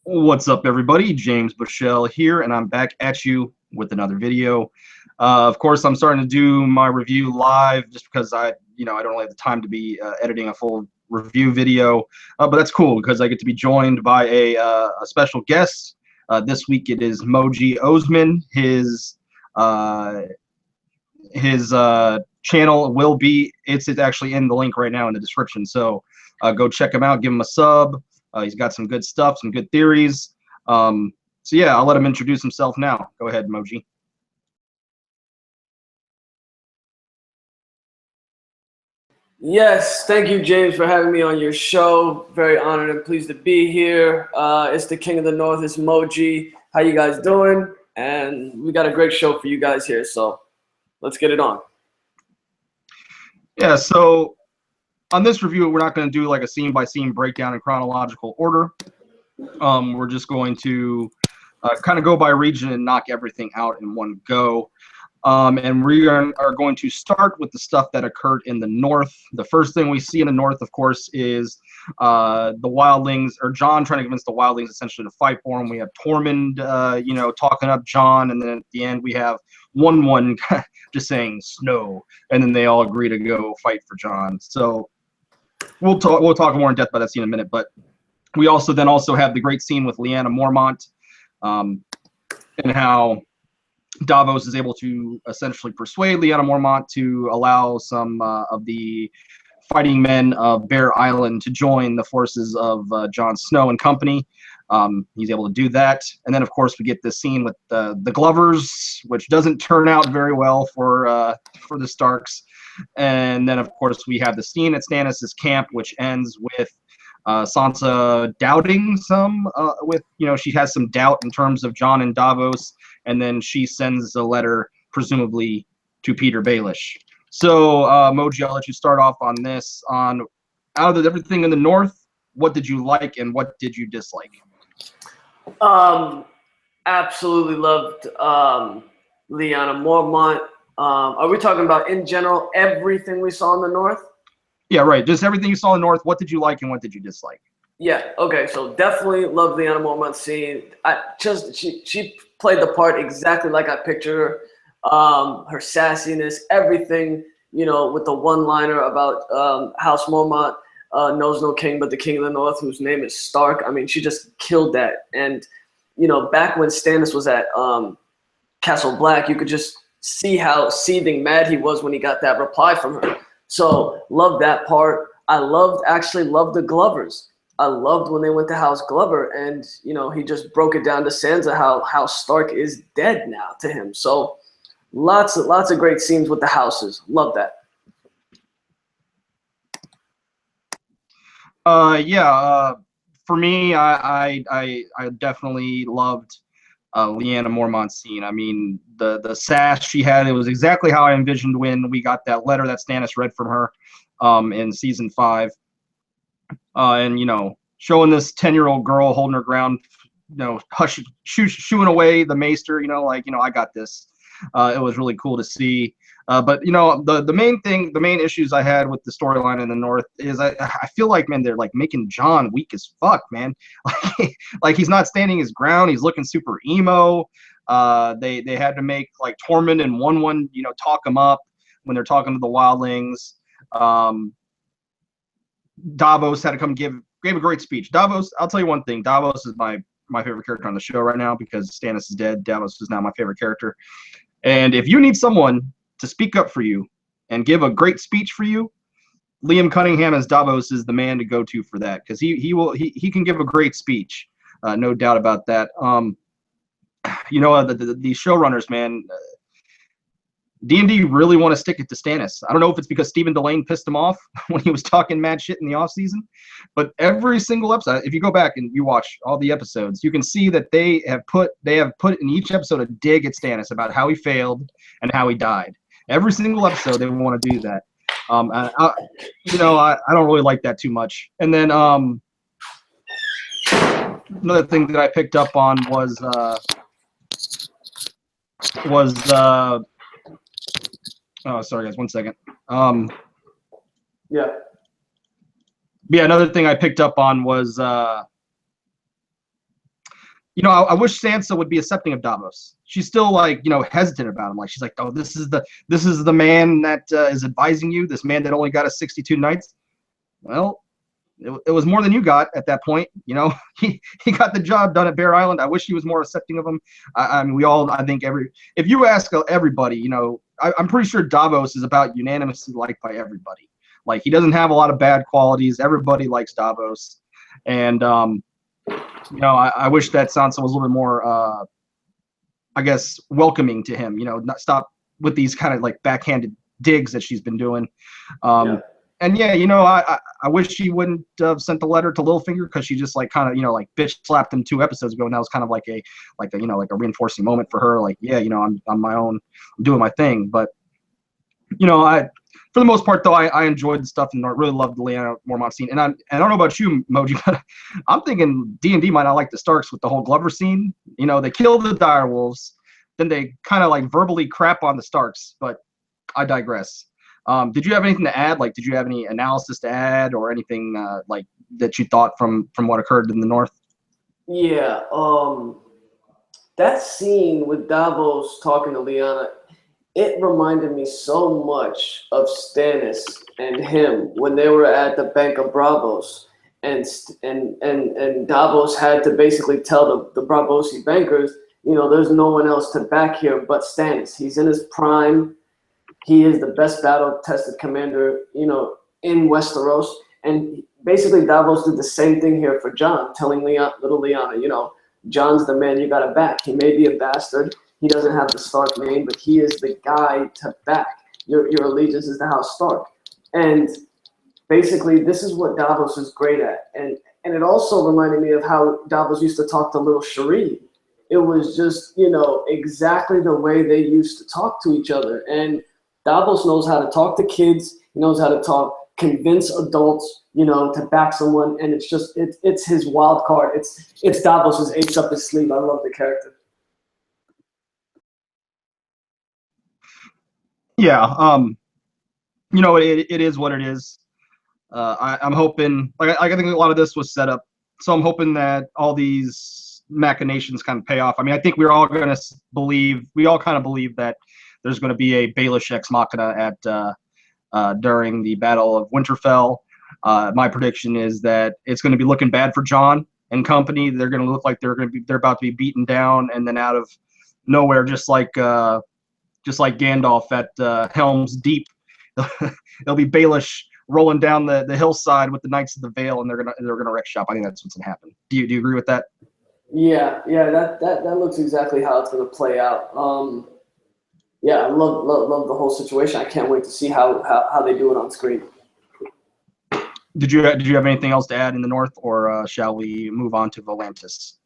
What's up, everybody? James Bushell here, and I'm back at you with another video. Of course, I'm starting to do my review live just because I don't really have the time to be editing a full review video. But that's cool because I get to be joined by a special guest. This week it is Moejii Osman. His channel will be it's actually in the link right now in the description. So go check him out. Give him a sub. He's got some good stuff, some good theories. So yeah, I'll let him introduce himself now. Go ahead, Moejii. Yes, thank you, James, for having me on your show. Very honored and pleased to be here. It's the King of the North. It's Moejii. How you guys doing? And we got a great show for you guys here, so let's get it on. Yeah, so on this review, we're not going to do like a scene-by-scene breakdown in chronological order. We're just going to kind of go by region and knock everything out in one go. And we are going to start with the stuff that occurred in the north. The first thing we see in the north, of course, is the wildlings, or Jon trying to convince the wildlings essentially to fight for him. We have Tormund, talking up Jon, and then at the end we have one just saying snow, and then they all agree to go fight for Jon. So we'll talk more in depth about that scene in a minute. But we also have the great scene with Lyanna Mormont, and how Braavos is able to essentially persuade Lyanna Mormont to allow some of the fighting men of Bear Island to join the forces of Jon Snow and company. He's able to do that. And then, of course, we get this scene with the Glovers, which doesn't turn out very well for the Starks. And then, of course, we have the scene at Stannis' camp, which ends with Sansa doubting some, she has some doubt in terms of Jon and Braavos. And then she sends a letter, presumably, to Peter Baelish. So, Moejii, I'll let you start off on this. Out of everything in the north, what did you like and what did you dislike? Absolutely loved Lyanna Mormont. Are we talking about, in general, everything we saw in the north? Yeah, right. Just everything you saw in the north. What did you like and what did you dislike? Yeah. Okay. So definitely love Lyanna Mormont scene. She played the part exactly like I pictured her. Her sassiness, everything. With the one-liner about House Mormont knows no king but the King of the North, whose name is Stark. I mean, she just killed that. And back when Stannis was at Castle Black, you could just see how seething mad he was when he got that reply from her. So love that part. I loved the Glovers. I loved when they went to House Glover, and he just broke it down to Sansa how Stark is dead now to him. So lots of great scenes with the houses. Love that. For me, I definitely loved Lyanna Mormont's scene. I mean, the sass she had, it was exactly how I envisioned when we got that letter that Stannis read from her in season 5. And showing this 10-year-old girl holding her ground, shooing away the maester, I got this. It was really cool to see. But the main issues I had with the storyline in the north is I feel like, man, they're like making Jon weak as fuck, man. Like he's not standing his ground. He's looking super emo. They had to make like Tormund and one talk him up when they're talking to the wildlings. Braavos had to come gave a great speech. Braavos, I'll tell you one thing. Braavos is my favorite character on the show right now because Stannis is dead. Braavos is now my favorite character. And if you need someone to speak up for you and give a great speech for you, Liam Cunningham as Braavos is the man to go to for that, because he can give a great speech, no doubt about that. The showrunners, man. D&D really want to stick it to Stannis. I don't know if it's because Stephen Delane pissed him off when he was talking mad shit in the offseason, but every single episode, if you go back and you watch all the episodes, you can see that they have put in each episode a dig at Stannis about how he failed and how he died. Every single episode they want to do that. I don't really like that too much. And then another thing that I picked up on was oh, sorry, guys. 1 second. Yeah. Yeah, another thing I picked up on was I wish Sansa would be accepting of Davos. She's still like, hesitant about him. Like she's like, oh, this is the man that is advising you. This man that only got us 62 nights. Well, it was more than you got at that point. He got the job done at Bear Island. I wish he was more accepting of him. I mean, I think if you ask everybody, I'm pretty sure Davos is about unanimously liked by everybody. Like he doesn't have a lot of bad qualities. Everybody likes Davos, and I wish that Sansa was a little bit more, I guess, welcoming to him. Not stop with these kind of like backhanded digs that she's been doing. Yeah. And yeah, I wish she wouldn't have sent the letter to Littlefinger, because she just like kind of like bitch slapped him 2 episodes ago, and that was kind of like a reinforcing moment for her. Like, yeah, I'm on my own, I'm doing my thing. But for the most part, though, I enjoyed the stuff and I really loved the Lyanna Mormont scene. And I don't know about you, Moejii, but I'm thinking D&D might not like the Starks with the whole Glover scene. They kill the direwolves, then they kind of like verbally crap on the Starks. But I digress. Did you have anything to add? Like, did you have any analysis to add or anything like that you thought from what occurred in the North? Yeah. That scene with Davos talking to Lyanna, it reminded me so much of Stannis and him when they were at the Bank of Braavos, and Davos had to basically tell the Braavosi bankers, there's no one else to back here but Stannis. He's in his prime. He is the best battle-tested commander, in Westeros. And basically Davos did the same thing here for Jon, telling little Lyanna, Jon's the man you got to back. He may be a bastard. He doesn't have the Stark name, but he is the guy to back. Your allegiance is to House Stark. And basically, this is what Davos is great at. And it also reminded me of how Davos used to talk to little Cherie. It was just, exactly the way they used to talk to each other. And Davos knows how to talk to kids. He knows how to convince adults, to back someone. And it's his wild card. It's Davos's ace up his sleeve. I love the character. Yeah, it is what it is. I'm hoping, like I think a lot of this was set up, so I'm hoping that all these machinations kind of pay off. I mean, I think we all kind of believe that there's going to be a Baelish ex machina at during the Battle of Winterfell. My prediction is that it's going to be looking bad for Jon and company. They're going to look like they're about to be beaten down, and then out of nowhere, just like Gandalf at Helm's Deep, they'll be Baelish rolling down the hillside with the Knights of the Vale, and they're gonna wreck shop. I think that's what's gonna happen. Do you agree with that? Yeah, that looks exactly how it's gonna play out. Yeah, I love the whole situation. I can't wait to see how they do it on screen. Did you have anything else to add in the North, or shall we move on to Volantis?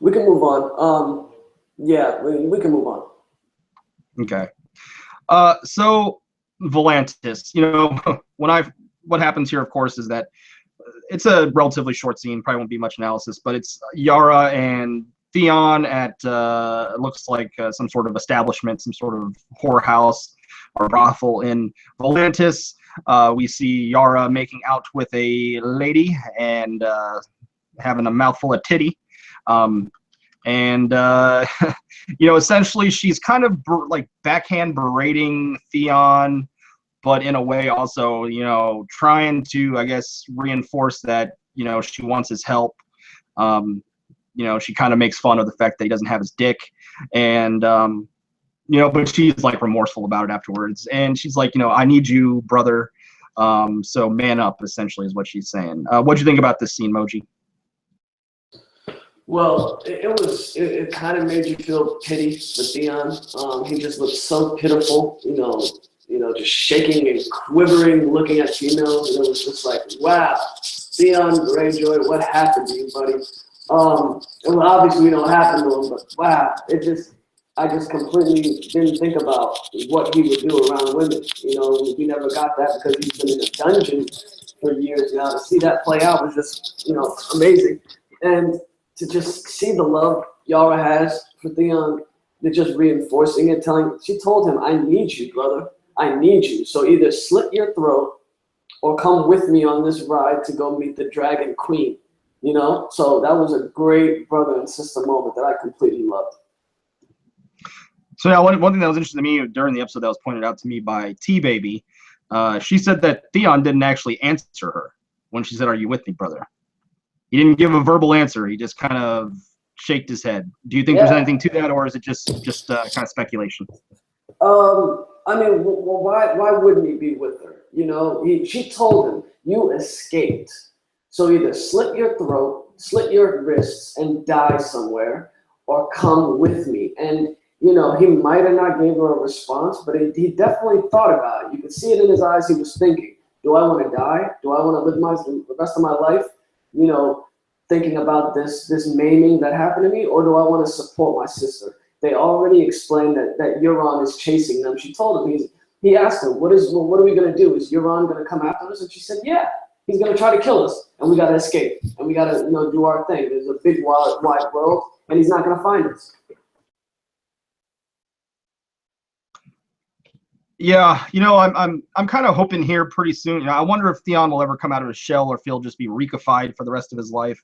We can move on. Yeah, we can move on. Okay. So Volantis, what happens here, of course, is that it's a relatively short scene, probably won't be much analysis, but it's Yara and Theon at, it looks like some sort of establishment, some sort of whorehouse or brothel in Volantis. We see Yara making out with a lady and having a mouthful of titty. Essentially she's kind of like backhand berating Theon, but in a way also, trying to, I guess, reinforce that, she wants his help. She kind of makes fun of the fact that he doesn't have his dick, and but she's like remorseful about it afterwards, and she's like, I need you, brother, so man up, essentially is what she's saying. What'd you think about this scene, Moejii? Well, it kind of made you feel pity for Theon. He just looked so pitiful, just shaking and quivering, looking at females. And it was just like, wow, Theon Greyjoy, what happened to you, buddy? And obviously we know what happened to him, but wow, I just completely didn't think about what he would do around women. We never got that because he's been in a dungeon for years now. To see that play out was just, amazing. And to just see the love Yara has for Theon, they're just reinforcing it, she told him, I need you, brother. I need you. So either slit your throat or come with me on this ride to go meet the Dragon Queen. you know? So that was a great brother and sister moment that I completely loved. So now, one thing that was interesting to me during the episode that was pointed out to me by T-Baby, she said that Theon didn't actually answer her when she said, "Are you with me, brother?" He didn't give a verbal answer. He just kind of shaked his head. Do you think there's anything to that, or is it just kind of speculation? I mean, why wouldn't he be with her? You know, she told him, "You escaped. So either slit your throat, slit your wrists, and die somewhere, or come with me." And you know, he might have not gave her a response, but he definitely thought about it. You could see it in his eyes. He was thinking, "Do I want to die? Do I want to live the rest of my life, you know, thinking about this maiming that happened to me, or do I want to support my sister?" They already explained that Euron is chasing them. She told him, he asked her, what are we going to do? Is Euron going to come after us? And she said, yeah, he's going to try to kill us, and we got to escape, and we got to, you know, do our thing. There's a big wide world, and he's not going to find us. Yeah, you know, I'm kind of hoping here pretty soon. You know, I wonder if Theon will ever come out of his shell, or if he'll just be reified for the rest of his life.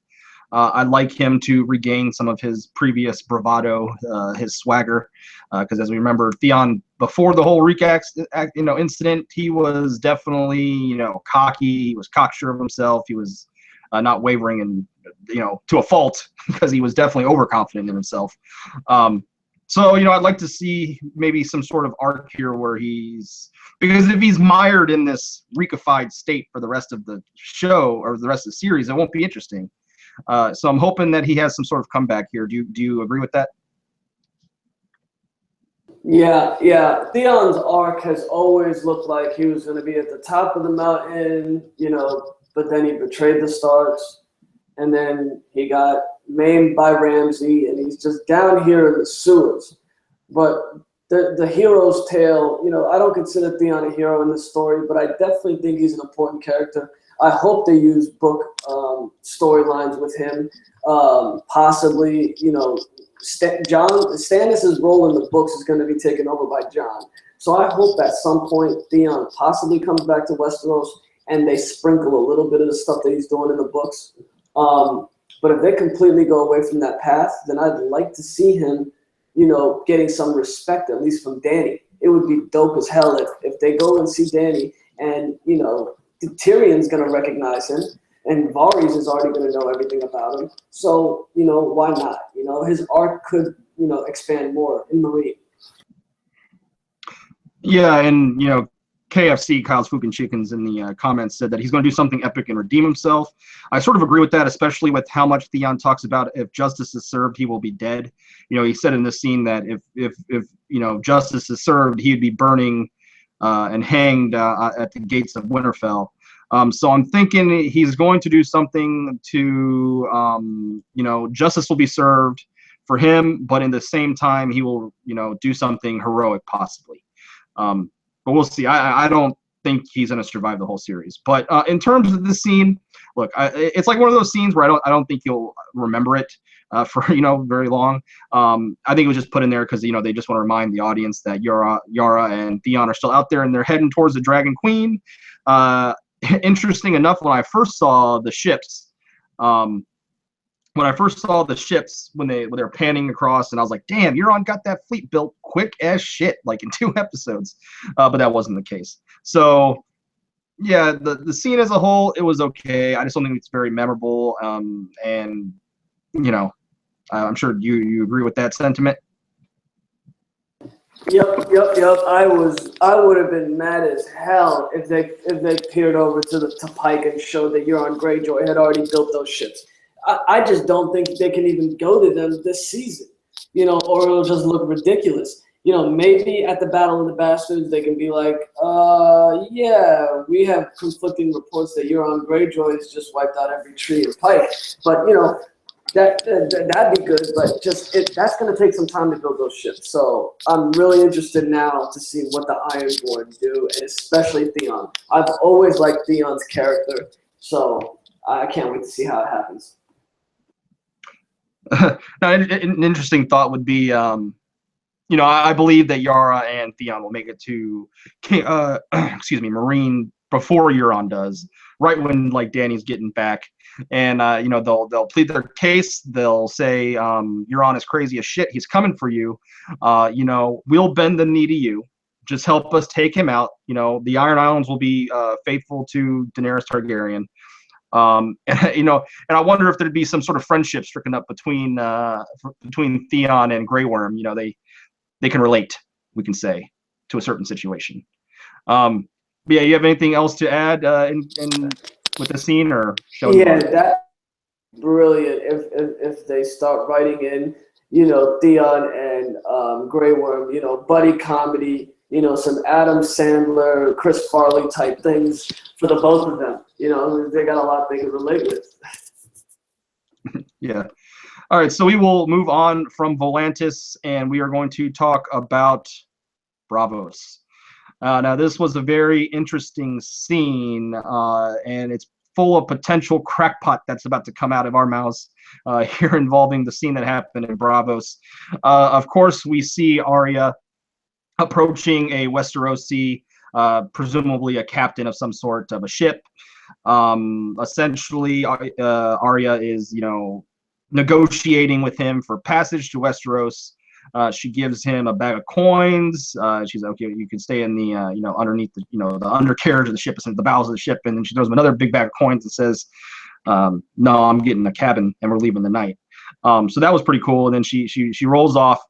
I'd like him to regain some of his previous bravado, his swagger, because as we remember, Theon before the whole incident, he was definitely, you know, cocky. He was cocksure of himself. He was not wavering, and you know, to a fault, because he was definitely overconfident in himself. So, you know, I'd like to see maybe some sort of arc here where because if he's mired in this reified state for the rest of the show or the rest of the series, it won't be interesting. So I'm hoping that he has some sort of comeback here. Do you agree with that? Yeah. Theon's arc has always looked like he was going to be at the top of the mountain, you know, but then he betrayed the Starks, and then he got maimed by Ramsay, and he's just down here in the sewers. But the hero's tale, you know, I don't consider Theon a hero in this story, but I definitely think he's an important character. I hope they use book storylines with him. Possibly, you know, Stannis' role in the books is going to be taken over by Jon. So I hope at some point Theon possibly comes back to Westeros and they sprinkle a little bit of the stuff that he's doing in the books. But if they completely go away from that path, then I'd like to see him, you know, getting some respect, at least from Dany. It would be dope as hell if they go and see Dany and, you know, Tyrion's going to recognize him, and Varys is already going to know everything about him. So, you know, why not? You know, his arc could, you know, expand more in Marine. Yeah, and, you know, KFC, Kyle's Fucking Chickens, in the comments said that he's going to do something epic and redeem himself. I sort of agree with that, especially with how much Theon talks about if justice is served, he will be dead. You know, he said in this scene that if you know, justice is served, he'd be burning and hanged at the gates of Winterfell. So I'm thinking he's going to do something to, you know, justice will be served for him, but in the same time, he will, you know, do something heroic possibly. But we'll see. I don't think he's going to survive the whole series. But in terms of the scene, look, it's like one of those scenes where I don't think you'll remember it for, you know, very long. I think it was just put in there because, you know, they just want to remind the audience that Yara and Theon are still out there and they're heading towards the Dragon Queen. Interesting enough, when I first saw the ships, when they're panning across, and I was like, damn, Euron got that fleet built quick as shit, like in 2 episodes. But that wasn't the case. So yeah, the scene as a whole, it was okay. I just don't think it's very memorable. And you know, I'm sure you agree with that sentiment. Yep. I would have been mad as hell if they peered over to Pike and showed that Euron Greyjoy had already built those ships. I just don't think they can even go to them this season, you know, or it'll just look ridiculous. You know, maybe at the Battle of the Bastards they can be like, yeah, we have conflicting reports that Euron Greyjoy has just wiped out every tree in Pike, but you know. That'd be good, but that's going to take some time to build those ships. So I'm really interested now to see what the Ironborn do, and especially Theon. I've always liked Theon's character, so I can't wait to see how it happens. Now, an interesting thought would be, you know, I believe that Yara and Theon will make it to, Marine before Euron does, right when like Dany's getting back. and they'll plead their case. They'll say Euron is crazy as shit. He's coming for you. We'll bend the knee to you. Just help us take him out. The Iron Islands will be faithful to Daenerys Targaryen. And I wonder if there'd be some sort of friendship stricken up between Theon and Grey Worm. They can relate, we can say, to a certain situation. Yeah, you have anything else to add in with the scene, or that's brilliant. If they start writing in, Theon and Grey Worm, buddy comedy, some Adam Sandler, Chris Farley type things for the both of them. They got a lot they can relate with. Yeah. All right, so we will move on from Volantis, and we are going to talk about Braavos. Now, this was a very interesting scene, and it's full of potential crackpot that's about to come out of our mouths here involving the scene that happened in Braavos. Of course, we see Arya approaching a Westerosi, presumably a captain of some sort of a ship. Essentially, Arya is, negotiating with him for passage to Westeros. She gives him a bag of coins. She's like, okay, you can stay in the, underneath the, the undercarriage of the ship, the bowels of the ship. And then she throws him another big bag of coins and says, no, I'm getting a cabin and we're leaving the night. So that was pretty cool. And then she rolls off,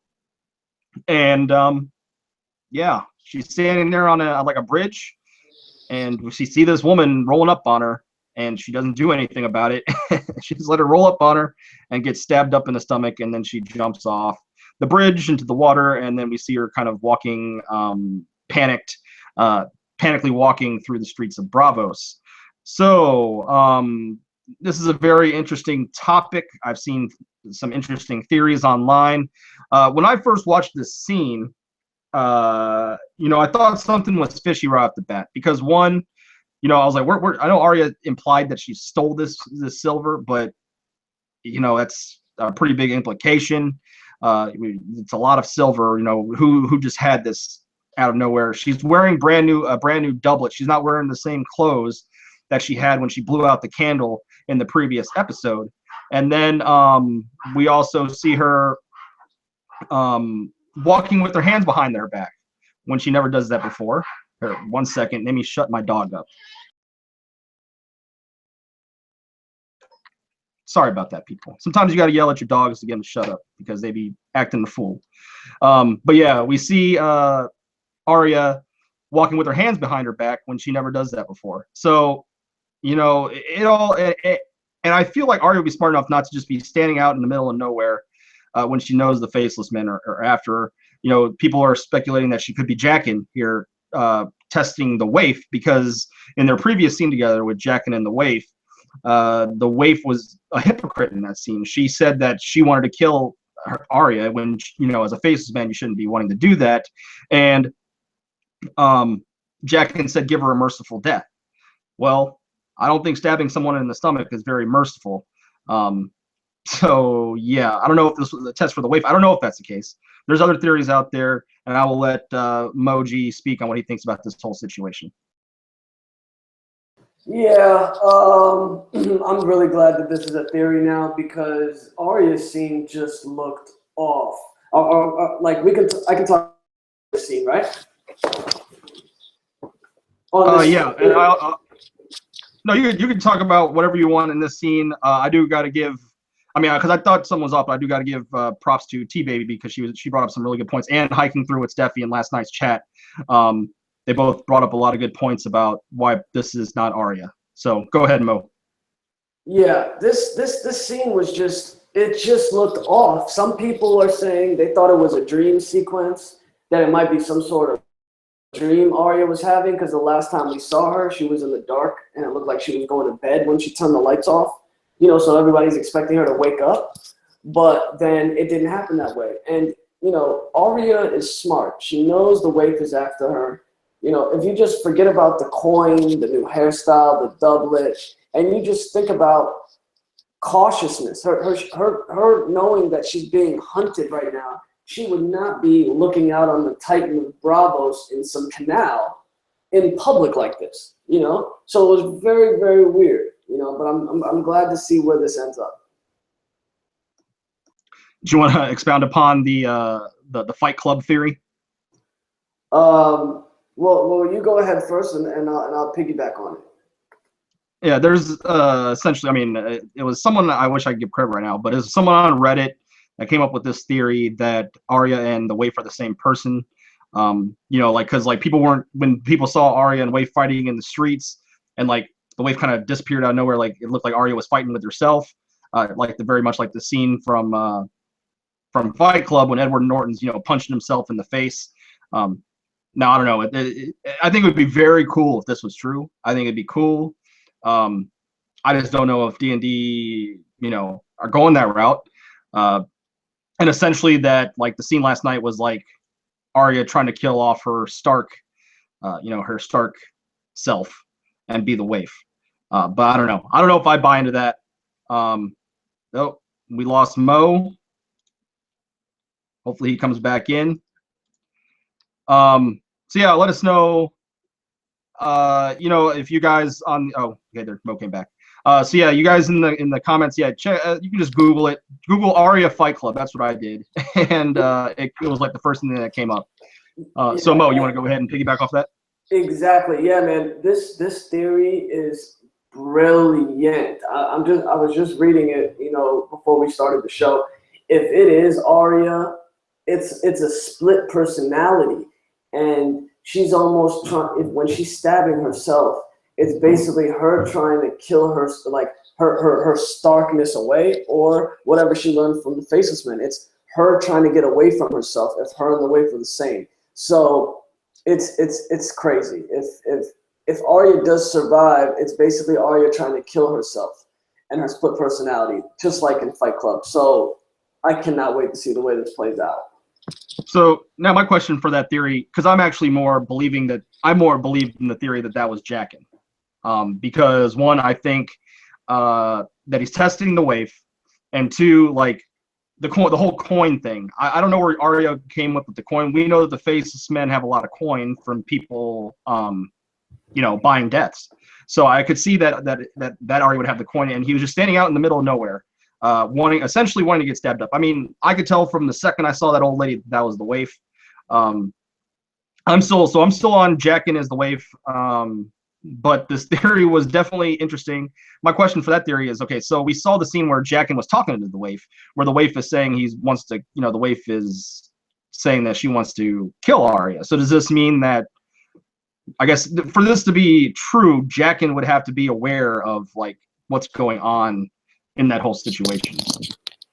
and yeah, she's standing there on a bridge, and she see this woman rolling up on her, and she doesn't do anything about it. She just let her roll up on her and get stabbed up in the stomach, and then she jumps off the bridge into the water, and then we see her kind of walking, panically walking through the streets of Braavos. So this is a very interesting topic. I've seen some interesting theories online. When I first watched this scene, I thought something was fishy right off the bat, because one, I was like, I know Arya implied that she stole this silver, but that's a pretty big implication. It's a lot of silver. Who just had this out of nowhere? She's wearing a brand new doublet. She's not wearing the same clothes that she had when she blew out the candle in the previous episode. And then we also see her walking with her hands behind their back when she never does that before. Here, 1 second, let me shut my dog up. Sorry about that, people. Sometimes you got to yell at your dogs to get them to shut up because they be acting the fool. But yeah, we see Arya walking with her hands behind her back when she never does that before. So, and I feel like Arya would be smart enough not to just be standing out in the middle of nowhere when she knows the faceless men are after her. People are speculating that she could be Jaqen here, testing the waif, because in their previous scene together with Jaqen and the waif was a hypocrite in that scene. She said that she wanted to kill Arya when, as a faceless man, you shouldn't be wanting to do that. And Jaqen said, give her a merciful death. Well, I don't think stabbing someone in the stomach is very merciful. So yeah, I don't know if this was a test for the waif. I don't know if that's the case. There's other theories out there, and I will let Moejii speak on what he thinks about this whole situation. Yeah, I'm really glad that this is a theory now, because Arya's scene just looked off. I can talk about the scene, right? Yeah, and no, you can talk about whatever you want in this scene. I do got to give, because I thought someone was off, but I do got to give props to T-Baby, because she brought up some really good points, and hiking through with Steffi in last night's chat. They both brought up a lot of good points about why this is not Arya. So go ahead, Mo. Yeah, this scene was just looked off. Some people are saying they thought it was a dream sequence, that it might be some sort of dream Arya was having, because the last time we saw her, she was in the dark, and it looked like she was going to bed when she turned the lights off. So everybody's expecting her to wake up, but then it didn't happen that way. And Arya is smart. She knows the waif is after her. If you just forget about the coin, the new hairstyle, the doublet, and you just think about cautiousness, her knowing that she's being hunted right now, she would not be looking out on the Titan of Braavos in some canal in public like this, So it was very, very weird. But I'm glad to see where this ends up. Do you want to expound upon the Fight Club theory? Well, you go ahead first, and I'll piggyback on it. Yeah, there's essentially, I mean, it was someone, I wish I could give credit right now, but it was someone on Reddit that came up with this theory that Arya and the Waif are the same person. Because people weren't, when people saw Arya and Waif fighting in the streets, and like the Waif kind of disappeared out of nowhere, like it looked like Arya was fighting with herself, very much like the scene from Fight Club when Edward Norton's punching himself in the face. Now I don't know. I think it would be very cool if this was true. I think it'd be cool. I just don't know if D&D, are going that route. And essentially that, like, the scene last night was like Arya trying to kill off her Stark, her Stark self and be the Waif. But I don't know. I don't know if I buy into that. Oh, we lost Mo. Hopefully he comes back in. So yeah, let us know. If you guys okay, there, Mo came back. So yeah, you guys in the comments, yeah, check. You can just Google it. Google Arya Fight Club. That's what I did, and it was like the first thing that came up. So Mo, you want to go ahead and piggyback off that? Exactly. Yeah, man. This theory is brilliant. I was just reading it, before we started the show. If it is Arya, it's a split personality, and she's almost trying. When she's stabbing herself, it's basically her trying to kill her, like her starkness away, or whatever she learned from the Faceless Men. It's her trying to get away from herself. If her and the Waif are the same, so it's crazy. If Arya does survive, it's basically Arya trying to kill herself and her split personality, just like in Fight Club. So I cannot wait to see the way this plays out. So now my question for that theory, because I'm actually more believed in the theory that was Jaqen. Because one, I think that he's testing the Waif, and two, like the whole coin thing. I don't know where Arya came up with the coin. We know that the Faceless Men have a lot of coin from people, buying deaths. So I could see that Arya would have the coin, and he was just standing out in the middle of nowhere, wanting to get stabbed up. I mean, I could tell from the second I saw that old lady that was the Waif. I'm still on Jaqen as the Waif. But this theory was definitely interesting. My question for that theory is, okay, so we saw the scene where Jaqen was talking to the Waif, where the Waif is saying the Waif is saying that she wants to kill Arya. So does this mean that, I guess, for this to be true, Jaqen would have to be aware of like what's going on in that whole situation?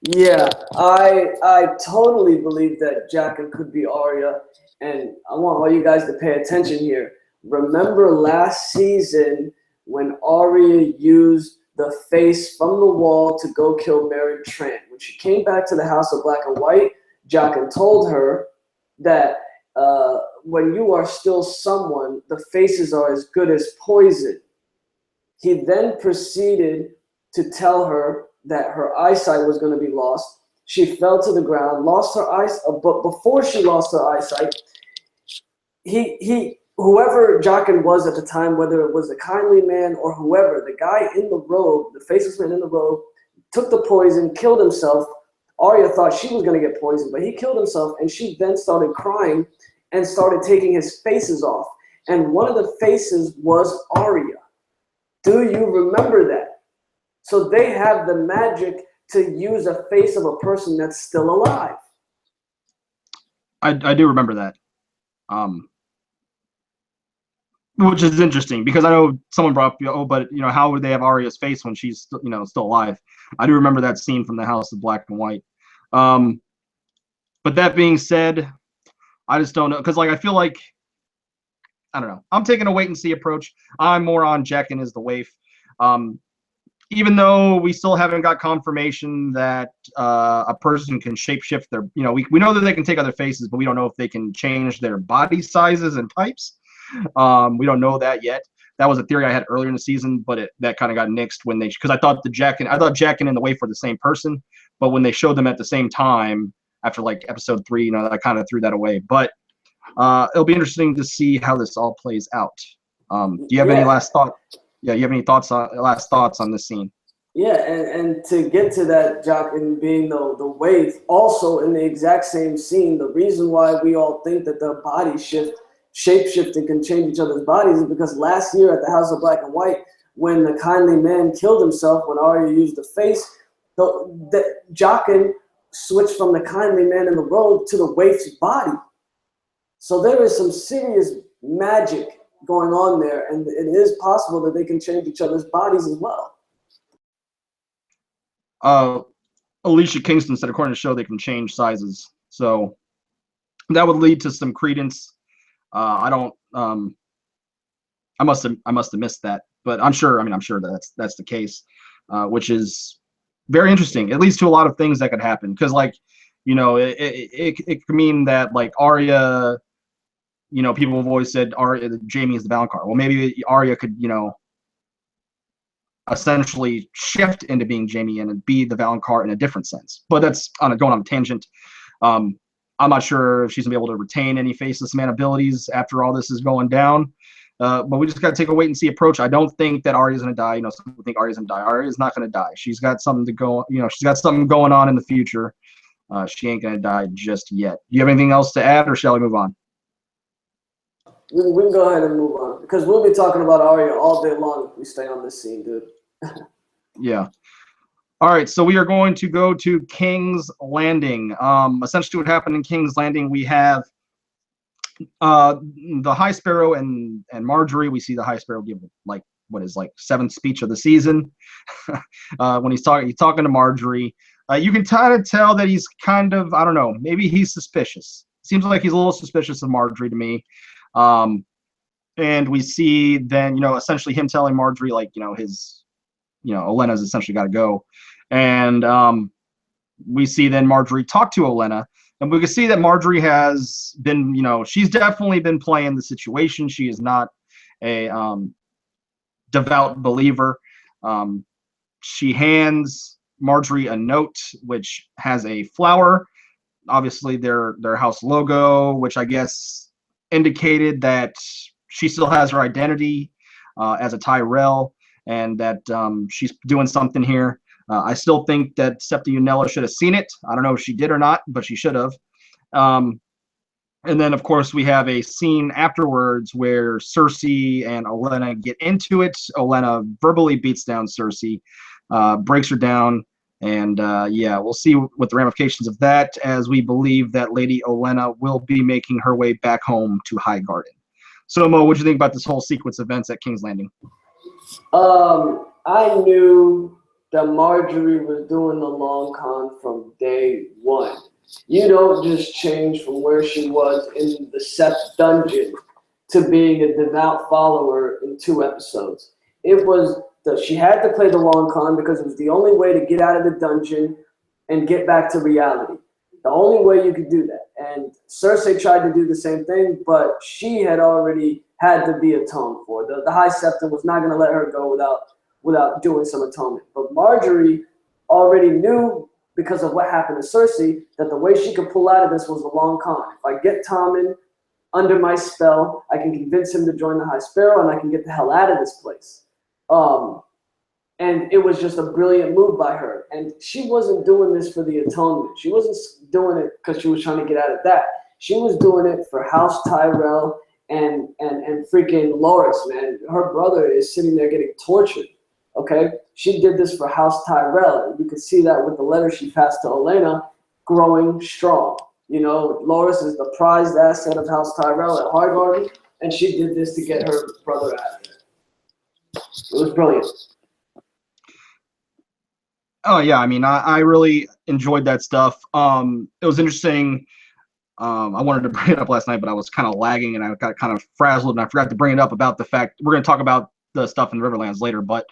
Yeah, I totally believe that Jaqen could be Arya, and I want all you guys to pay attention here. Remember last season when Arya used the face from the wall to go kill Mary Trant? When she came back to the House of Black and White, Jaqen told her that when you are still someone, the faces are as good as poison. He then proceeded to tell her that her eyesight was going to be lost. She fell to the ground, lost her eyes, but before she lost her eyesight, whoever Jaqen was at the time, whether it was the kindly man or whoever, the guy in the robe, the Faceless Man in the robe, took the poison, killed himself. Arya thought she was going to get poisoned, but he killed himself, and she then started crying and started taking his faces off. And one of the faces was Arya. Do you remember that? So they have the magic to use a face of a person that's still alive. I do remember that. Which is interesting because I know someone brought up, but how would they have Arya's face when she's still alive? I do remember that scene from the House of Black and White. But that being said, I just don't know, because I feel like, I don't know. I'm taking a wait and see approach. I'm more on Jaqen as the Waif. Even though we still haven't got confirmation that a person can shapeshift their, we know that they can take other faces, but we don't know if they can change their body sizes and types. We don't know that yet. That was a theory I had earlier in the season, but that kind of got nixed because I thought Jaqen and the Waif were the same person, but when they showed them at the same time after like episode 3, I kind of threw that away. But it'll be interesting to see how this all plays out. Do you have any last thought? yeah, you have any last thoughts on this scene? Yeah, and to get to that, Jock, and being the waif, also in the exact same scene, the reason why we all think that the body shape-shift and can change each other's bodies is because last year at the House of Black and White, when the kindly man killed himself, when Arya used the face, the Jaqen switched from the kindly man in the robe to the waif's body. So there is some serious magic going on there, and it is possible that they can change each other's bodies as well. Alicia Kingston said, according to the show, they can change sizes. So that would lead to some credence. I don't. I must have missed that, but I'm sure. I mean, I'm sure that's the case, which is very interesting. It leads to a lot of things that could happen because, like, you know, it could mean that like Arya, you know, people have always said Arya, Jaime is the Valonqar. Well, maybe Arya could, you know, essentially shift into being Jaime and be the Valonqar in a different sense. But that's going on a tangent. I'm not sure if she's gonna be able to retain any faceless man abilities after all this is going down. But we just got to take a wait and see approach. I don't think that Arya's gonna die. You know, some people think Arya's gonna die. Arya's not gonna die. She's got something to go. You know, she's got something going on in the future. She ain't gonna die just yet. Do you have anything else to add, or shall we move on? We can go ahead and move on because we'll be talking about Arya all day long if we stay on this scene, dude. Yeah. All right, so we are going to go to King's Landing. Essentially what happened in King's Landing, we have the High Sparrow and Marjorie. We see the High Sparrow give like what is like 7th speech of the season. When he's talking to Marjorie. You can kind of tell that he's kind of, I don't know, maybe he's suspicious. Seems like he's a little suspicious of Marjorie to me. And we see then, you know, essentially him telling Marjorie, like, you know, Olenna's essentially got to go. And we see then Marjorie talk to Olenna. And we can see that Marjorie has been, you know, she's definitely been playing the situation. She is not a devout believer. She hands Marjorie a note which has a flower, obviously their house logo, which I guess indicated that she still has her identity as a Tyrell, and that she's doing something here. I still think that Septa Unella should have seen it. I don't know if she did or not, but she should have. And then, of course, we have a scene afterwards where Cersei and Olenna get into it. Olenna verbally beats down Cersei, breaks her down, and yeah, we'll see what the ramifications of that, as we believe that Lady Olenna will be making her way back home to Highgarden. So, Mo, what do you think about this whole sequence of events at King's Landing? I knew that Marjorie was doing the long con from day one. You don't just change from where she was in the Sept dungeon to being a devout follower in 2 episodes. It was that she had to play the long con because it was the only way to get out of the dungeon and get back to reality. The only way you could do that. And Cersei tried to do the same thing, but she had already had to be atoned for. The High Septon was not going to let her go without doing some atonement. But Marjorie already knew, because of what happened to Cersei, that the way she could pull out of this was the long con. If I get Tommen under my spell, I can convince him to join the High Sparrow, and I can get the hell out of this place. And it was just a brilliant move by her. And she wasn't doing this for the atonement. She wasn't doing it because she was trying to get out of that. She was doing it for House Tyrell and freaking Loras, man. Her brother is sitting there getting tortured. Okay, she did this for House Tyrell. You can see that with the letter she passed to Olenna, growing strong. You know, Loras is the prized asset of House Tyrell at Highgarden, and she did this to get her brother out of there. It was brilliant. Oh yeah, I mean, I really enjoyed that stuff. It was interesting. I wanted to bring it up last night, but I was kind of lagging and I got kind of frazzled, and I forgot to bring it up about the fact we're going to talk about the stuff in the Riverlands later, but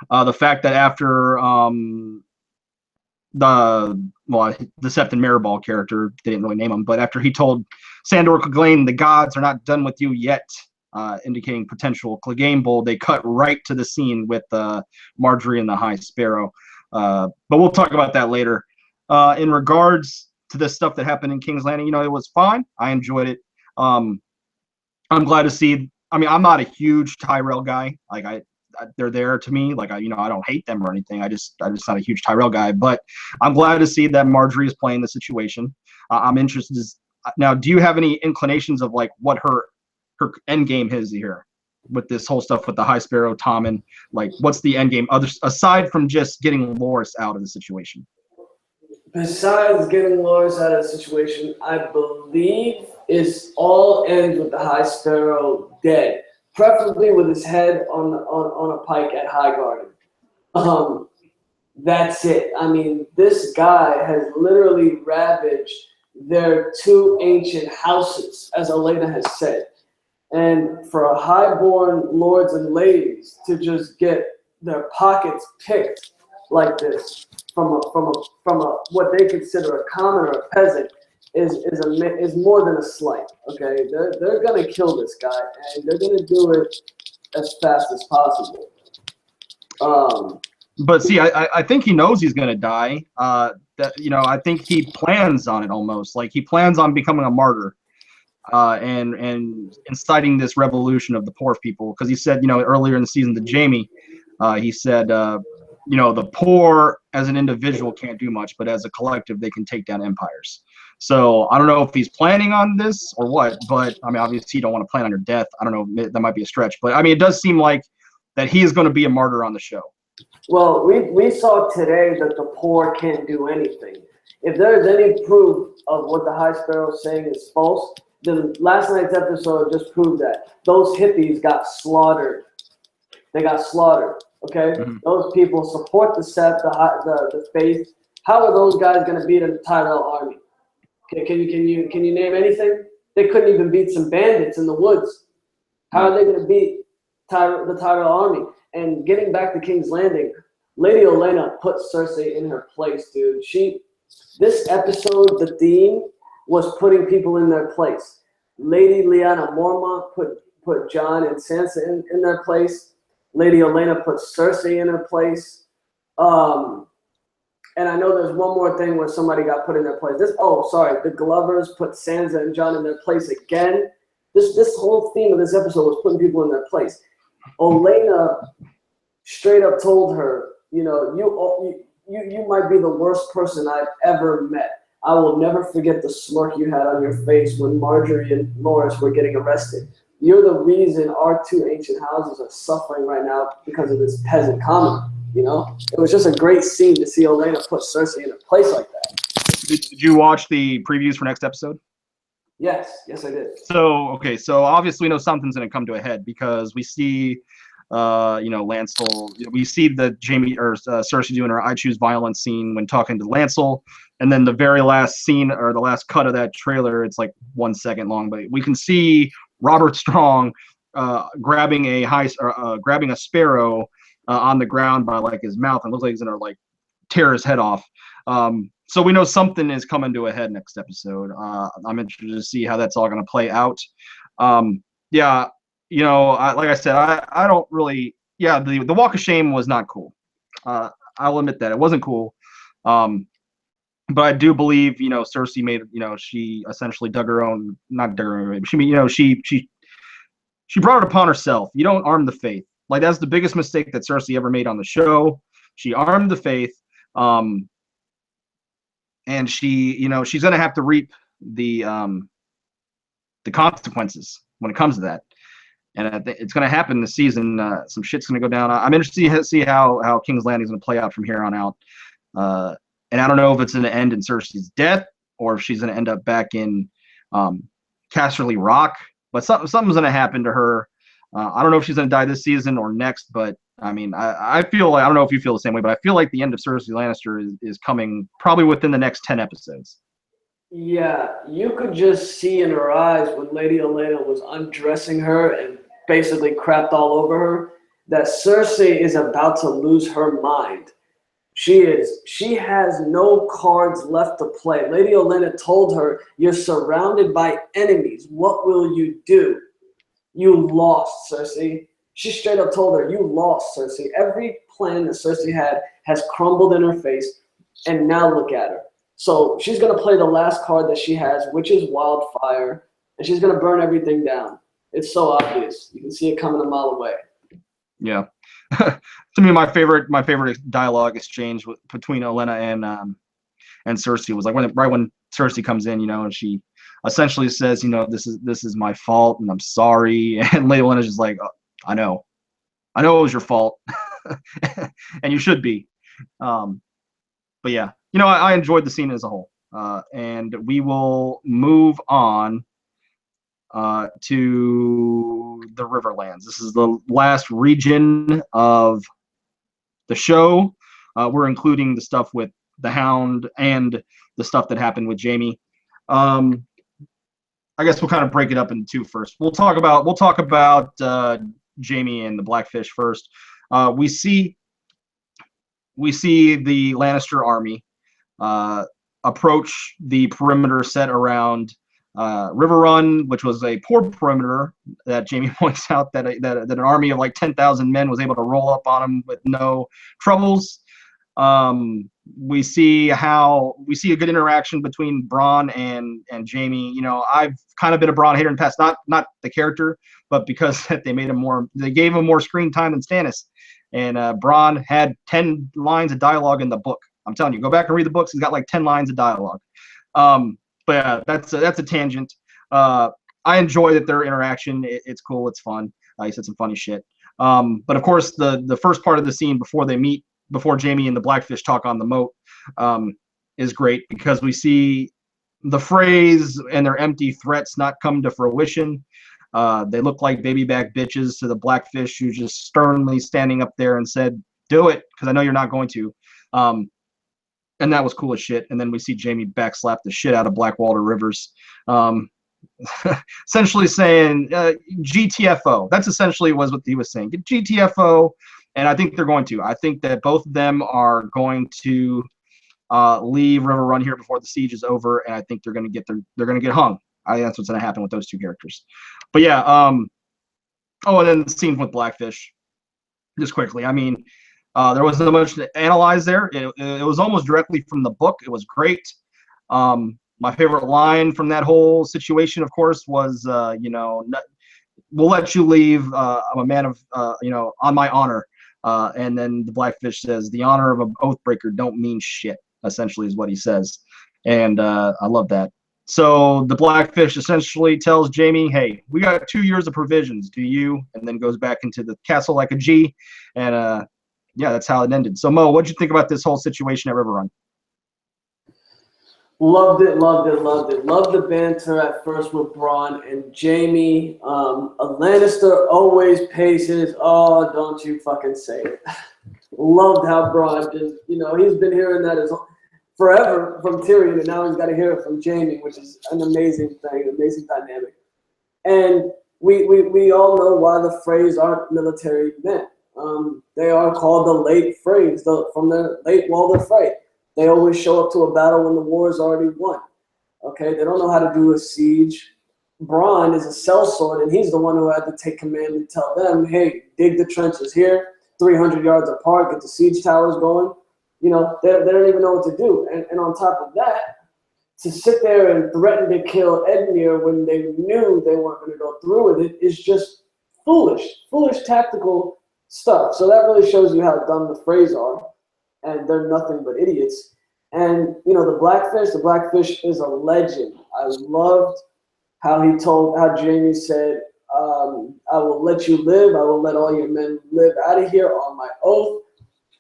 the fact that after the Septon Maribel character, they didn't really name him, but after he told Sandor Clegane, the gods are not done with you yet, indicating potential Clegane Bowl, they cut right to the scene with Marjorie and the High Sparrow. But we'll talk about that later. In regards to the stuff that happened in King's Landing, you know, it was fine. I enjoyed it. I'm glad to see. I mean, I'm not a huge Tyrell guy. Like they're there to me. Like, I don't hate them or anything. I'm just not a huge Tyrell guy. But I'm glad to see that Marjorie is playing the situation. I'm interested. Now, do you have any inclinations of like what her end game is here with this whole stuff with the High Sparrow, Tommen? Like, what's the end game aside from just getting Loras out of the situation? Besides getting Loras out of the situation, I believe it's all ends with the High Sparrow dead, preferably with his head on a pike at High Garden. That's it. I mean, this guy has literally ravaged their 2 ancient houses, as Elena has said. And for a highborn lords and ladies to just get their pockets picked like this from a what they consider a common or a peasant is more than a slight. Okay, they're gonna kill this guy, and they're gonna do it as fast as possible. But see, I think he knows he's gonna die. I think he plans on it almost. Like, he plans on becoming a martyr, and inciting this revolution of the poor people. Because he said, earlier in the season to Jaime, he said, the poor as an individual can't do much, but as a collective, they can take down empires. So I don't know if he's planning on this or what, but I mean, obviously you don't want to plan on your death. I don't know, that might be a stretch, but I mean, it does seem like that he is going to be a martyr on the show. Well, we saw today that the poor can't do anything. If there is any proof of what the High Sparrow is saying is false, then last night's episode just proved that. Those hippies got slaughtered. They got slaughtered. Okay, Those people support the Seth, the faith. How are those guys going to beat a Tyrell army? Okay, can you name anything? They couldn't even beat some bandits in the woods. How are they going to beat the Tyrell army? And getting back to King's Landing, Lady Olenna put Cersei in her place, dude. This episode, the theme was putting people in their place. Lady Lyanna Mormont put Jon and Sansa in their place. Lady Olenna put Cersei in her place. And I know there's one more thing where somebody got put in their place. The Glovers put Sansa and Jon in their place again. This whole theme of this episode was putting people in their place. Olenna straight up told her, you might be the worst person I've ever met. I will never forget the smirk you had on your face when Marjorie and Loras were getting arrested. You're the reason our 2 ancient houses are suffering right now because of this peasant comment. It was just a great scene to see Olenna put Cersei in a place like that. Did you watch the previews for next episode? Yes, I did. So obviously we know something's going to come to a head, because we see, Lancel. We see the Jaime or Cersei doing her "I choose violence" scene when talking to Lancel, and then the very last scene or the last cut of that trailer, it's like 1 second long, but we can see Robert Strong grabbing a sparrow on the ground by like his mouth, and looks like he's gonna like tear his head off. So we know something is coming to a head next episode. I'm interested to see how that's all gonna play out. Like I said, I don't really. Yeah, the Walk of Shame was not cool. I'll admit that it wasn't cool. But I do believe, Cersei made, she essentially dug her own, not dug her own. She brought it upon herself. You don't arm the faith. Like, that's the biggest mistake that Cersei ever made on the show. She armed the faith, and she, she's gonna have to reap the consequences when it comes to that. And I think it's going to happen this season. Some shit's going to go down. I'm interested to see how King's Landing is going to play out from here on out. And I don't know if it's going to end in Cersei's death or if she's going to end up back in Casterly Rock. But something's going to happen to her. I don't know if she's going to die this season or next. But I mean, I feel like, I don't know if you feel the same way, but I feel like the end of Cersei Lannister is coming probably within the next 10 episodes. Yeah, you could just see in her eyes when Lady Olenna was undressing her and basically crapped all over her that Cersei is about to lose her mind. She has no cards left to play. Lady Olenna told her, "You're surrounded by enemies. What will you do?" You lost, Cersei. She straight up told her, "You lost, Cersei. Every plan that Cersei had has crumbled in her face, and now look at her." So she's going to play the last card that she has, which is Wildfire, and she's going to burn everything down. It's so obvious. You can see it coming a mile away. Yeah. To me, my favorite dialogue exchange between Olenna and Cersei was like right when Cersei comes in, and she essentially says, this is my fault and I'm sorry, and Lady Olenna's just like, oh, I know it was your fault, and you should be. But yeah, I enjoyed the scene as a whole, and we will move on to the Riverlands. This is the last region of the show. We're including the stuff with the Hound and the stuff that happened with Jaime. I guess we'll kind of break it up into two first. We'll talk about Jaime and the Blackfish first. We see the Lannister army approach the perimeter set around Riverrun, which was a poor perimeter that Jaime points out that an army of like 10,000 men was able to roll up on him with no troubles. We see a good interaction between Bronn and Jaime. I've kind of been a Bronn hater in the past, not the character, but because they gave him more screen time than Stannis. And Bronn had 10 lines of dialogue in the book. I'm telling you, go back and read the books. He's got like 10 lines of dialogue. But yeah, that's a tangent. I enjoy that their interaction. It's cool. It's fun. He said some funny shit. But of course, the first part of the scene before Jaime and the Blackfish talk on the moat, is great because we see the phrase and their empty threats not come to fruition. They look like baby back bitches to the Blackfish, who just sternly standing up there and said, "Do it, because I know you're not going to." And that was cool as shit. And then we see Jaime backslap the shit out of Blackwater Rivers, essentially saying GTFO. That's essentially what he was saying. Get GTFO, and I think they're going to. I think that both of them are going to leave Riverrun here before the siege is over, and I think they're going to get hung. I think that's what's going to happen with those two characters. But yeah, and then the scene with Blackfish. Just quickly, I mean, there wasn't much to analyze there. It was almost directly from the book. It was great. My favorite line from that whole situation, of course, was, we'll let you leave. I'm a man of, on my honor. And then the Blackfish says, the honor of an oathbreaker don't mean shit, essentially is what he says. And I love that. So the Blackfish essentially tells Jaime, hey, we got 2 years of provisions. Do you? And then goes back into the castle like a G. And yeah, that's how it ended. So Mo, what'd you think about this whole situation at Riverrun? Loved it. Loved the banter at first with Bronn and Jaime. A Lannister always pays his, oh, don't you fucking say it. Loved how Bronn just, he's been hearing that forever from Tyrion, and now he's got to hear it from Jaime, which is an amazing thing, amazing dynamic. And we all know why the phrase aren't military men. They are called the late phrase, from the late Walder fight. They always show up to a battle when the war is already won. Okay, they don't know how to do a siege. Bronn is a sellsword, and he's the one who had to take command and tell them, hey, dig the trenches here, 300 yards apart, get the siege towers going. They don't even know what to do. And on top of that, to sit there and threaten to kill Edmure when they knew they weren't going to go through with it is just foolish tactical stuff. So that really shows you how dumb the Freys are, and they're nothing but idiots. And, the Blackfish is a legend. I loved how Jaime said, I will let you live. I will let all your men live out of here on my oath.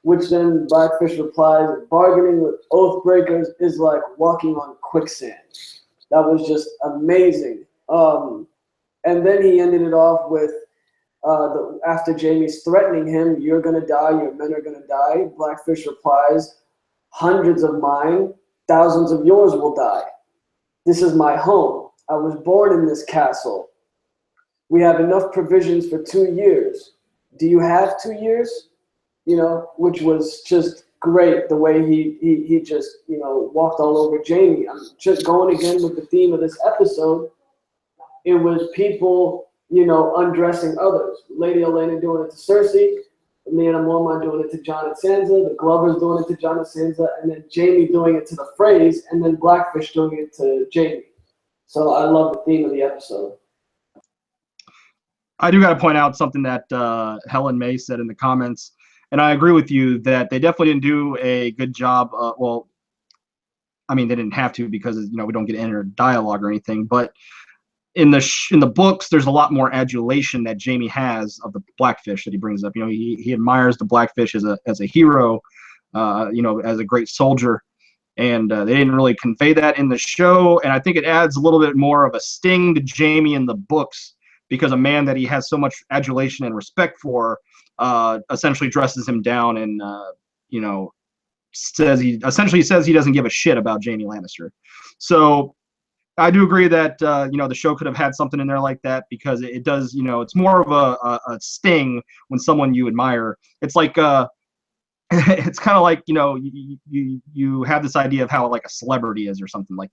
Which then Blackfish replies, bargaining with oath breakers is like walking on quicksand. That was just amazing. And then he ended it off with, after Jaime's threatening him, you're going to die, your men are going to die. Blackfish replies, hundreds of mine, thousands of yours will die. This is my home. I was born in this castle. We have enough provisions for 2 years. Do you have 2 years? Which was just great, the way he just, walked all over Jaime. I'm just going again with the theme of this episode. It was people, undressing others. Lady Olenna doing it to Cersei, Lyanna Mormont doing it to Jon and Sansa, the Glovers doing it to Jon and Sansa, and then Jaime doing it to the Freys, and then Blackfish doing it to Jaime. So I love the theme of the episode. I do got to point out something that Helen May said in the comments, and I agree with you that they definitely didn't do a good job. Well, I mean, they didn't have to because we don't get inner dialogue or anything. But in the books, there's a lot more adulation that Jaime has of the Blackfish that he brings up. He admires the Blackfish as a hero, as a great soldier. And they didn't really convey that in the show. And I think it adds a little bit more of a sting to Jaime in the books because a man that he has so much adulation and respect for essentially dresses him down and, says he doesn't give a shit about Jaime Lannister. So I do agree that, the show could have had something in there like that because it does, it's more of a sting when someone you admire. It's like, it's kind of like you have this idea of how like a celebrity is or something. Like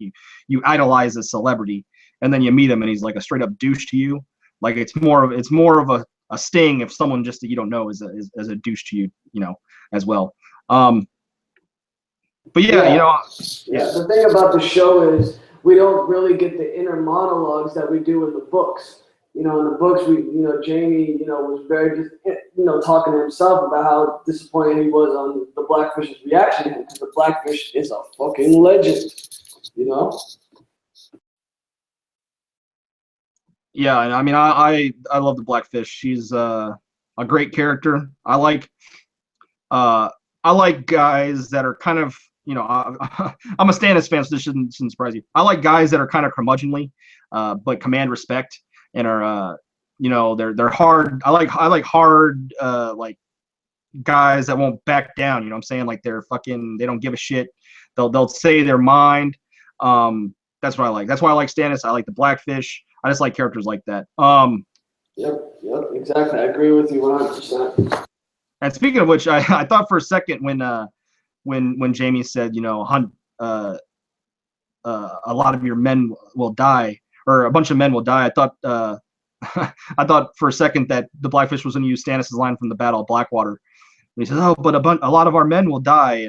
you idolize a celebrity and then you meet him and he's like a straight up douche to you. Like it's more of a sting if someone just that you don't know is a douche to you, as well. But yeah. The thing about the show is we don't really get the inner monologues that we do in the books. In the books, Jaime, was very just, talking to himself about how disappointed he was on the Blackfish's reaction to him because the Blackfish is a fucking legend, Yeah, and I mean, I love the Blackfish. She's a great character. I like guys that are kind of, I'm a Stannis fan, so this shouldn't surprise you. I like guys that are kind of curmudgeonly, but command respect. And are they're hard. I like hard like guys that won't back down. You know what I'm saying? Like they don't give a shit. They'll say their mind. That's what I like. That's why I like Stannis. I like the Blackfish. I just like characters like that. Yep, exactly. I agree with you 100%. And speaking of which, I thought for a second when Jaime said, a lot of your men will die. Or a bunch of men will die. I thought for a second that the Blackfish was going to use Stannis' line from the Battle of Blackwater. And he says, "Oh, but a lot of our men will die,"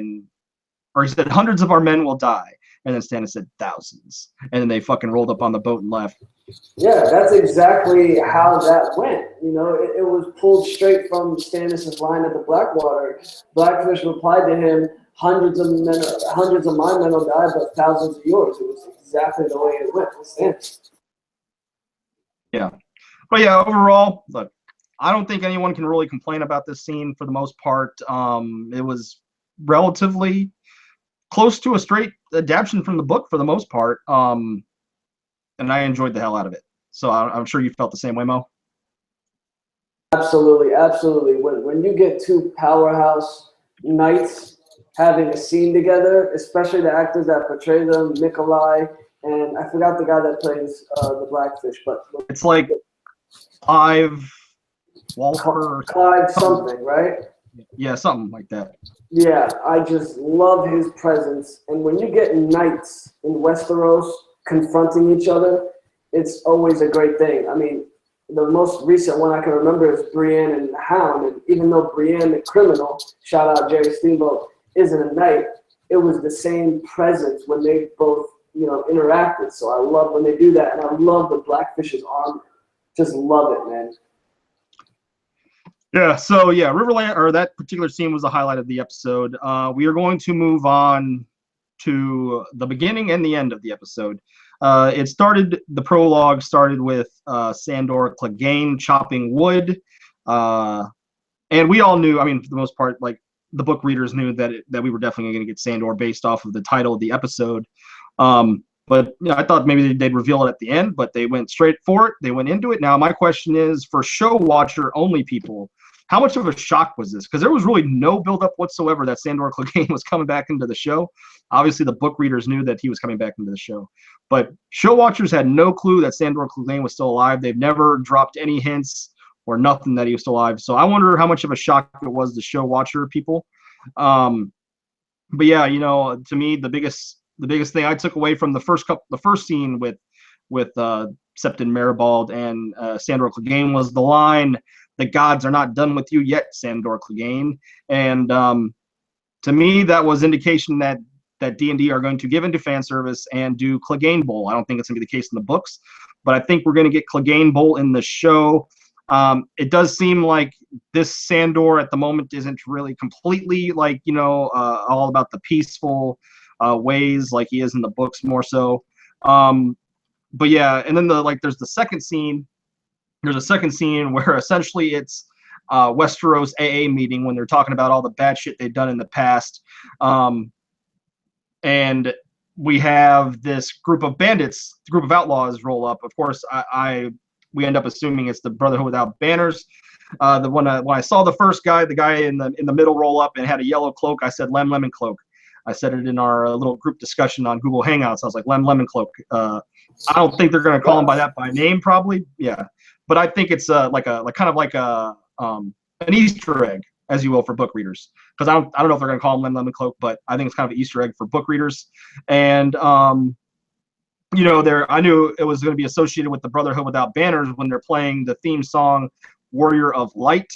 or he said, "Hundreds of our men will die," and then Stannis said, "Thousands," and then they fucking rolled up on the boat and left. Yeah, that's exactly how that went. It was pulled straight from Stannis' line at the Blackwater. Blackfish replied to him, hundreds of my men will die, but thousands of yours. It was exactly the way it went with Stannis. Yeah. But yeah, overall, look, I don't think anyone can really complain about this scene for the most part. It was relatively close to a straight adaptation from the book for the most part. And I enjoyed the hell out of it. So I'm sure you felt the same way, Mo. Absolutely. When you get two powerhouse knights having a scene together, especially the actors that portray them, Nikolai, and I forgot the guy that plays the Blackfish, but it's like Clive Walker. Clive something, right? Yeah, something like that. Yeah, I just love his presence. And when you get knights in Westeros confronting each other, it's always a great thing. I mean, the most recent one I can remember is Brienne and Hound. And even though Brienne, the criminal, shout out Jerry Steamboat, isn't a knight, it was the same presence when they both, interacted. So I love when they do that. And I love the Blackfish's armor. Just love it, man. Yeah, so yeah, Riverland, or that particular scene was the highlight of the episode. We are going to move on to the beginning and the end of the episode. The prologue started with Sandor Clegane chopping wood. And we all knew, I mean, for the most part, like the book readers knew that we were definitely going to get Sandor based off of the title of the episode. But I thought maybe they'd reveal it at the end, but they went straight for it. They went into it. Now, my question is, for show watcher only people, how much of a shock was this? Because there was really no buildup whatsoever that Sandor Clegane was coming back into the show. Obviously, the book readers knew that he was coming back into the show. But show watchers had no clue that Sandor Clegane was still alive. They've never dropped any hints or nothing that he was still alive. So I wonder how much of a shock it was to show watcher people. But yeah, to me, the biggest thing I took away from the first scene with Septon Maribald and Sandor Clegane was the line, "The gods are not done with you yet, Sandor Clegane." And to me, that was indication that D&D are going to give into fan service and do Clegane Bowl. I don't think it's going to be the case in the books, but I think we're going to get Clegane Bowl in the show. It does seem like this Sandor at the moment isn't really completely like, all about the peaceful ways like he is in the books more so. But yeah, and then there's the second scene. There's a second scene where essentially it's Westeros AA meeting when they're talking about all the bad shit they've done in the past. And we have this group of bandits, group of outlaws roll up. Of course, we end up assuming it's the Brotherhood Without Banners. When I saw the first guy, the guy in the middle roll up and had a yellow cloak, I said Lemon Cloak. I said it in our little group discussion on Google Hangouts. I was like Lemon Cloak. I don't think they're going to call him by that by name, probably. Yeah, but I think it's an Easter egg, as you will, for book readers. Because I don't know if they're going to call him Lemon Cloak, but I think it's kind of an Easter egg for book readers. And I knew it was going to be associated with the Brotherhood Without Banners when they're playing the theme song Warrior of Light,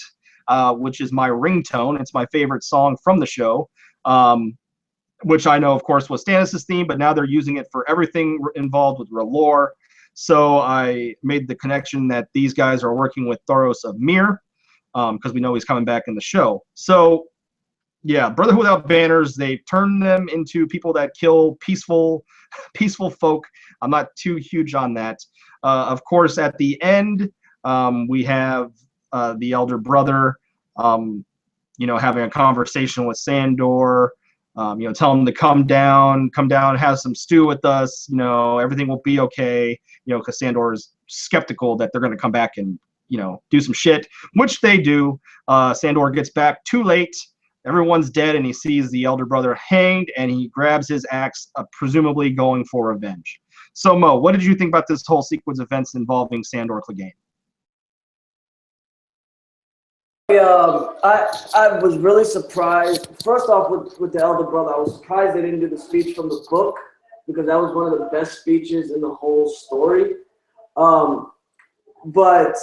which is my ringtone. It's my favorite song from the show, which I know, of course, was Stannis' theme, but now they're using it for everything involved with R'hllor. So I made the connection that these guys are working with Thoros of Myr, because we know he's coming back in the show. So yeah, Brotherhood Without Banners, they've turned them into people that kill peaceful folk. I'm not too huge on that. Of course, at the end, we have the elder brother, having a conversation with Sandor, tell him to come down, have some stew with us, everything will be okay, because Sandor is skeptical that they're going to come back and, do some shit, which they do. Sandor gets back too late. Everyone's dead, and he sees the elder brother hanged, and he grabs his axe, presumably going for revenge. So, Mo, what did you think about this whole sequence of events involving Sandor Clegane? I was really surprised. First off, with the elder brother, I was surprised they didn't do the speech from the book, because that was one of the best speeches in the whole story. But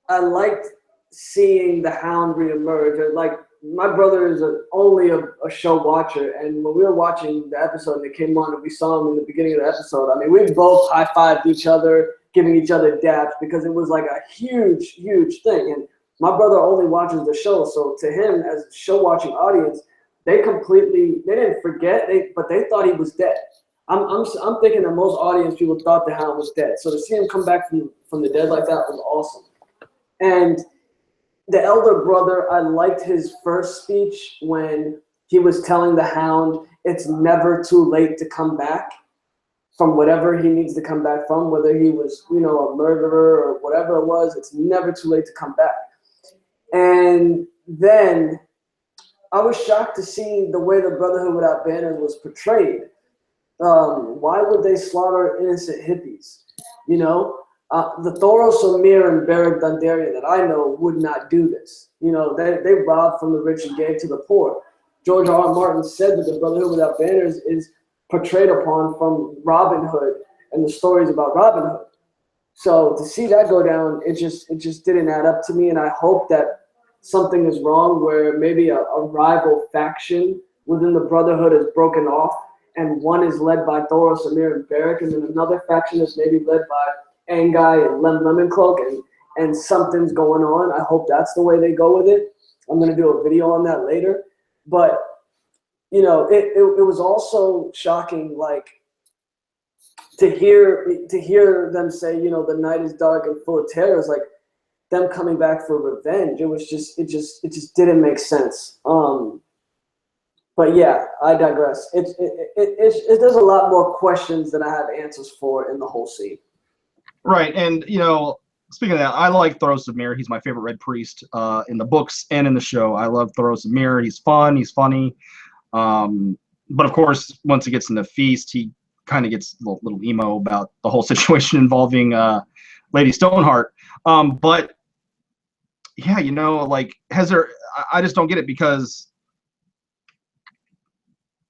I liked seeing the Hound reemerge. Like, my brother is only a show watcher, and when we were watching the episode and it came on and we saw him in the beginning of the episode, I mean, we both high-fived each other, giving each other dabs, because it was like a huge, huge thing. And my brother only watches the show, so to him, as a show-watching audience, they didn't forget, but they thought he was dead. I'm thinking that most audience people thought the Hound was dead. So to see him come back from the dead like that was awesome. And the elder brother, I liked his first speech when he was telling the Hound it's never too late to come back from whatever he needs to come back from, whether he was, a murderer or whatever it was, it's never too late to come back. And then I was shocked to see the way the Brotherhood Without Banners was portrayed. Why would they slaughter innocent hippies? The Thoros of Myr and Beric Dondarrion that I know would not do this. They robbed from the rich and gave to the poor. George R. R. Martin said that the Brotherhood Without Banners is portrayed upon from Robin Hood and the stories about Robin Hood. So to see that go down, it just didn't add up to me, and I hope that something is wrong where maybe a rival faction within the Brotherhood is broken off, and one is led by Thoros of Myr and Beric, and then another faction is maybe led by Anguy and Lemon Cloak, and something's going on. I hope that's the way they go with it. I'm going to do a video on that later. But, it was also shocking, like, to hear them say, the night is dark and full of terrors, like them coming back for revenge. It just didn't make sense. But yeah, I digress. There's a lot more questions than I have answers for in the whole scene. Right, and speaking of that, I like Thoros of Myr. He's my favorite Red Priest in the books and in the show. I love Thoros of Myr. He's fun. He's funny. But of course, once he gets in the feast, he kind of gets a little emo about the whole situation involving Lady Stoneheart. But yeah, I just don't get it, because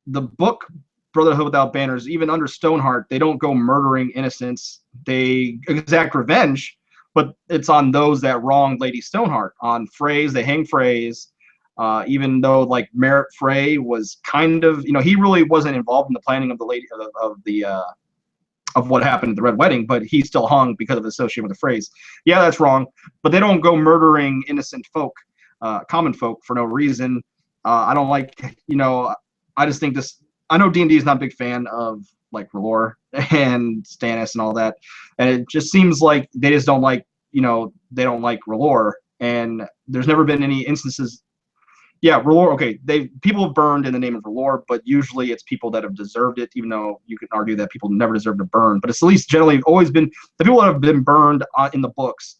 the book Brotherhood Without Banners, even under Stoneheart, they don't go murdering innocents. They exact revenge, but it's on those that wronged Lady Stoneheart. On Freys, they hang Freys. Even though Merritt Frey was kind of, he really wasn't involved in the planning of the of what happened at the Red Wedding, but he still hung because of association with the phrase. Yeah, that's wrong. But they don't go murdering innocent folk, common folk, for no reason. I don't like, I just think this. I know D&D is not a big fan of like R'hllor and Stannis and all that, and it just seems like they just don't like, they don't like R'hllor, and there's never been any instances. Yeah, R'hllor. Okay, people have burned in the name of R'hllor, but usually it's people that have deserved it. Even though you can argue that people never deserve to burn, but it's at least generally always been the people that have been burned in the books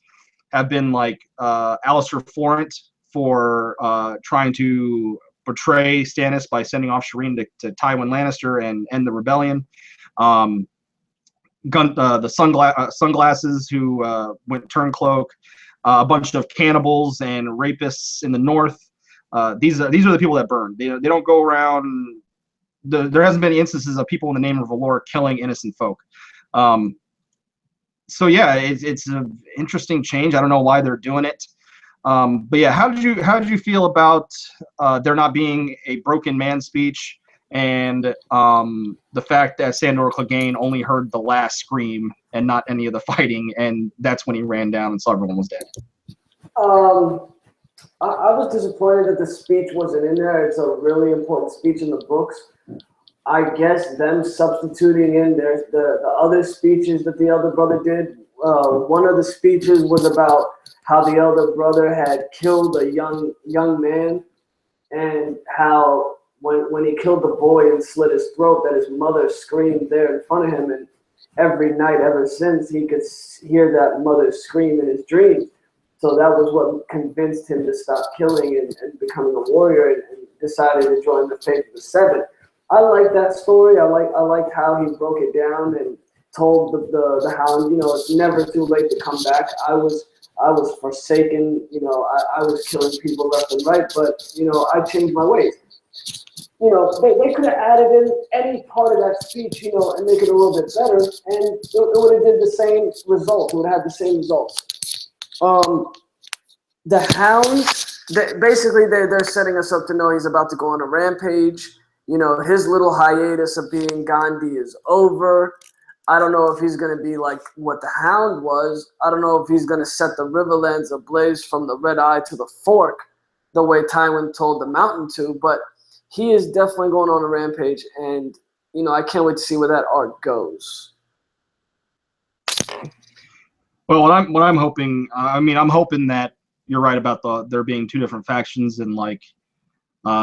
have been like Alistair Florent for trying to betray Stannis by sending off Shireen to Tywin Lannister and end the rebellion. The sunglasses who went Turncloak, a bunch of cannibals and rapists in the north. These are the people that burn. They don't go around. There hasn't been any instances of people in the name of R'hllor killing innocent folk. So yeah, it's an interesting change. I don't know why they're doing it. But yeah, how did you feel about there not being a broken man speech and the fact that Sandor Clegane only heard the last scream and not any of the fighting, and that's when he ran down and saw everyone was dead? I was disappointed that the speech wasn't in there. It's a really important speech in the books. I guess them substituting in the other speeches that the elder brother did. One of the speeches was about how the elder brother had killed a young man, and how when he killed the boy and slit his throat, that his mother screamed there in front of him, and every night ever since he could hear that mother scream in his dreams. So that was what convinced him to stop killing and becoming a warrior, and decided to join the faith of the Seven. I like that story. I liked how he broke it down and told the Hound, it's never too late to come back. I was forsaken, I was killing people left and right, but I changed my ways. They could have added in any part of that speech, and make it a little bit better, and it would have did the same result. It would have had the same results. The Hound, they're setting us up to know he's about to go on a rampage. His little hiatus of being Gandhi is over. I don't know if he's going to be like what the Hound was. I don't know if he's going to set the Riverlands ablaze from the Red Eye to the Fork the way Tywin told the Mountain to, but he is definitely going on a rampage, and, I can't wait to see where that arc goes. Well, what I'm hoping, I'm hoping that you're right about there being two different factions, and like